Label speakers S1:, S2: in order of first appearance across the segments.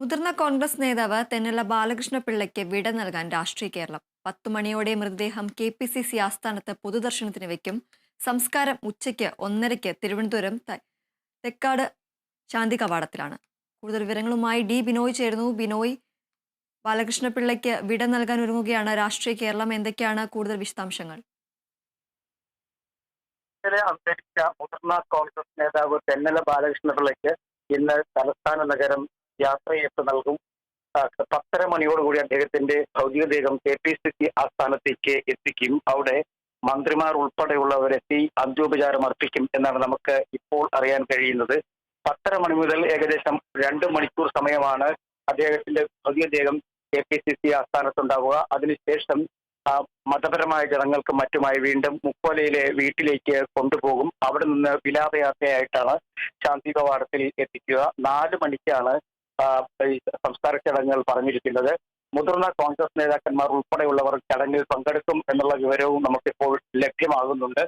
S1: മുതിർന്ന കോൺഗ്രസ് നേതാവ് തെന്നല ബാലകൃഷ്ണപിള്ളയ്ക്ക് വിട നൽകാൻ രാഷ്ട്രീയ കേരളം 10 മണിയോടെ മൃതദേഹം KPCC ആസ്ഥാനത്ത് പൊതുദർശനത്തിന് വെക്കും. സംസ്കാരം ഉച്ചയ്ക്ക് 1:30 തിരുവനന്തപുരം തെക്കാട് ശാന്തി കവാടത്തിലാണ്. കൂടുതൽ വിവരങ്ങളുമായി ബിനോയ് ചേരുന്നു. ബിനോയ്, ബാലകൃഷ്ണപിള്ളയ്ക്ക് വിട നൽകാൻ ഒരുങ്ങുകയാണ് രാഷ്ട്രീയ കേരളം. എന്തൊക്കെയാണ് കൂടുതൽ വിശദാംശങ്ങൾ?
S2: അന്തരിച്ച മുതിർന്ന കോൺഗ്രസ് നേതാവ് തെന്നല ബാലകൃഷ്ണപിള്ളയ്ക്ക് ഇന്ന് തലസ്ഥാന നഗരം യാത്രയയപ്പ് നൽകും. 10:30 മണിയോടുകൂടി അദ്ദേഹത്തിന്റെ ഭൗതികദേഹം KPCC ആസ്ഥാനത്തേക്ക് എത്തിക്കും. അവിടെ മന്ത്രിമാർ ഉൾപ്പെടെയുള്ളവരെത്തി അന്ത്യോപചാരം അർപ്പിക്കും എന്നാണ് നമുക്ക് ഇപ്പോൾ അറിയാൻ കഴിയുന്നത്. 10:30 മണി മുതൽ ഏകദേശം 2 മണിക്കൂർ സമയമാണ് അദ്ദേഹത്തിന്റെ ഭൗതികദേഹം KPCC ആസ്ഥാനത്തുണ്ടാവുക. അതിനുശേഷം മതപരമായ ചടങ്ങുകൾക്കും മറ്റുമായി വീണ്ടും മുക്കോലയിലെ വീട്ടിലേക്ക് കൊണ്ടുപോകും. അവിടെ നിന്ന് വിലാപയാത്രയായിട്ടാണ് ശാന്തി കവാടത്തിൽ എത്തിക്കുക. 4 മണിക്കാണ് ഈ സംസ്കാര ചടങ്ങുകൾ പറഞ്ഞിരിക്കുന്നത്. മുതിർന്ന കോൺഗ്രസ് നേതാക്കന്മാർ ഉൾപ്പെടെയുള്ളവർ ചടങ്ങിൽ പങ്കെടുക്കും എന്നുള്ള വിവരവും നമുക്കിപ്പോൾ ലഭ്യമാകുന്നുണ്ട്.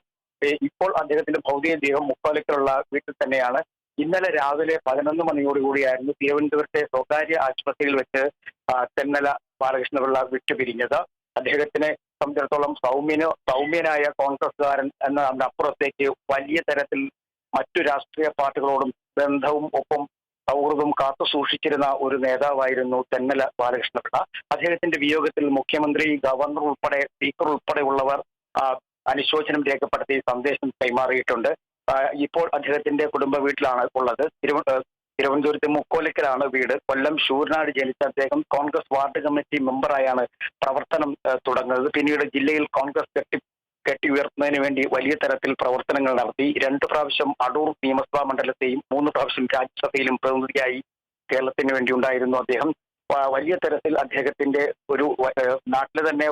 S2: ഇപ്പോൾ അദ്ദേഹത്തിന്റെ ഭൗതികദേഹം മുക്കോലയ്ക്കുള്ള വീട്ടിൽ തന്നെയാണ്. ഇന്നലെ രാവിലെ 11 മണിയോടുകൂടിയായിരുന്നു തിരുവനന്തപുരത്തെ സ്വകാര്യ ആശുപത്രിയിൽ വെച്ച് തെന്നല ബാലകൃഷ്ണപിള്ള വിട്ടുപിരിഞ്ഞത്. അദ്ദേഹത്തിനെ സംബന്ധിച്ചിടത്തോളം സൗമ്യനായ കോൺഗ്രസ്സുകാരൻ എന്നതിനപ്പുറത്തേക്ക് വലിയ തരത്തിൽ മറ്റു രാഷ്ട്രീയ പാർട്ടികളോടും ബന്ധവും ഒപ്പം സൗഹൃദവും കാത്തു സൂക്ഷിച്ചിരുന്ന ഒരു നേതാവായിരുന്നു തെന്നല ബാലകൃഷ്ണപിള്ള. അദ്ദേഹത്തിന്റെ വിയോഗത്തിൽ മുഖ്യമന്ത്രി, ഗവർണർ ഉൾപ്പെടെ സ്പീക്കർ ഉൾപ്പെടെയുള്ളവർ അനുശോചനം രേഖപ്പെടുത്തി സന്ദേശം കൈമാറിയിട്ടുണ്ട്. ഇപ്പോൾ അദ്ദേഹത്തിന്റെ കുടുംബ വീട്ടിലാണ് ഉള്ളത്. തിരുവനന്തപുരത്ത് മുക്കോലയ്ക്കലാണ് വീട്. കൊല്ലം ശൂരനാട് ജനിച്ച അദ്ദേഹം കോൺഗ്രസ് വാർഡ് കമ്മിറ്റി മെമ്പറായാണ് പ്രവർത്തനം തുടങ്ങുന്നത്. പിന്നീട് ജില്ലയിൽ കോൺഗ്രസ് കെട്ടി ഉയർത്തുന്നതിന് വേണ്ടി വലിയ തരത്തിൽ പ്രവർത്തനങ്ങൾ നടത്തി. 2 പ്രാവശ്യം അടൂർ നിയമസഭാ മണ്ഡലത്തെയും 3 പ്രാവശ്യം രാജ്യസഭയിലും പ്രതിനിധിയായി കേരളത്തിന് വേണ്ടി ഉണ്ടായിരുന്നു അദ്ദേഹം. വലിയ തരത്തിൽ അദ്ദേഹത്തിന്റെ ഒരു നാട്ടിലെ തന്നെ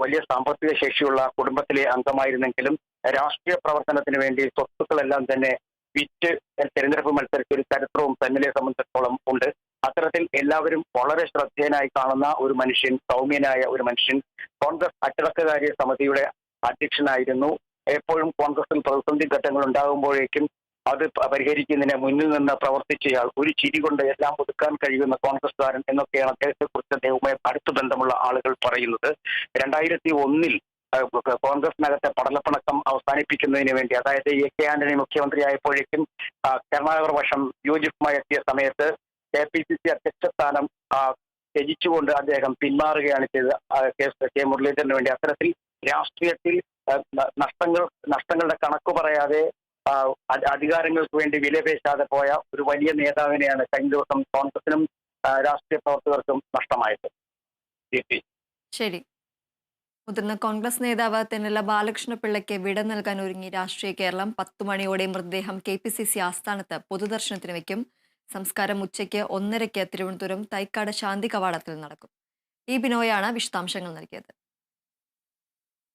S2: വലിയ സാമ്പത്തിക ശേഷിയുള്ള കുടുംബത്തിലെ അംഗമായിരുന്നെങ്കിലും രാഷ്ട്രീയ പ്രവർത്തനത്തിന് വേണ്ടി സ്വത്തുക്കളെല്ലാം തന്നെ വിറ്റ് തെരഞ്ഞെടുപ്പ് മത്സരിച്ച ഒരു ചരിത്രവും തന്നെ സംബന്ധിച്ചിടത്തോളം ഉണ്ട്. അത്തരത്തിൽ എല്ലാവരും വളരെ ശ്രദ്ധേയനായി കാണുന്ന ഒരു മനുഷ്യൻ, സൗമ്യനായ ഒരു മനുഷ്യൻ. കോൺഗ്രസ് അച്ചടക്കകാര്യ സമിതിയുടെ അധ്യക്ഷനായിരുന്നു. എപ്പോഴും കോൺഗ്രസിൽ പ്രതിസന്ധി ഘട്ടങ്ങൾ ഉണ്ടാകുമ്പോഴേക്കും അത് പരിഹരിക്കുന്നതിന് മുന്നിൽ നിന്ന് പ്രവർത്തിച്ചയാൾ, ഒരു ചിരി കൊണ്ട് എല്ലാം ഒതുക്കാൻ കഴിയുന്ന കോൺഗ്രസ്സുകാരൻ എന്നൊക്കെയാണ് അദ്ദേഹത്തെ കുറിച്ച് അദ്ദേഹവുമായി അടുത്ത ബന്ധമുള്ള ആളുകൾ പറയുന്നത്. 2001 കോൺഗ്രസിനകത്തെ പടലപ്പിണക്കം അവസാനിപ്പിക്കുന്നതിന് വേണ്ടി, അതായത് AK ആന്റണി മുഖ്യമന്ത്രിയായപ്പോഴേക്കും കരുണാകർ വശം യോജിപ്പുമായി എത്തിയ സമയത്ത് KPCC അധ്യക്ഷ സ്ഥാനം ത്യജിച്ചുകൊണ്ട് അദ്ദേഹം പിന്മാറുകയാണ് ചെയ്തത് K മുരളീധരന് വേണ്ടി. അത്തരത്തിൽ രാഷ്ട്രീയത്തിൽ നഷ്ടങ്ങളുടെ കണക്ക് പറയാതെ അധികാരങ്ങൾക്ക് വേണ്ടി വിലപേശാതെ പോയ ഒരു വലിയ നേതാവിനെയാണ് കഴിഞ്ഞ ദിവസം കോൺഗ്രസിനും രാഷ്ട്രീയ പ്രവർത്തകർക്കും നഷ്ടമായത്.
S1: ശരി. മുതിർന്ന കോൺഗ്രസ് നേതാവ് തെന്നല ബാലകൃഷ്ണപിള്ളയ്ക്ക് വിട നൽകാൻ ഒരുങ്ങി രാഷ്ട്രീയ കേരളം. 10 മണിയോടെ മൃതദേഹം KPCC ആസ്ഥാനത്ത് പൊതുദർശനത്തിന് വെക്കും. സംസ്കാരം ഉച്ചയ്ക്ക് 1:30 തിരുവനന്തപുരം തൈക്കാട് ശാന്തി കവാടത്തിൽ നടക്കും. ബിനോയാണ് വിശദാംശങ്ങൾ നൽകിയത്.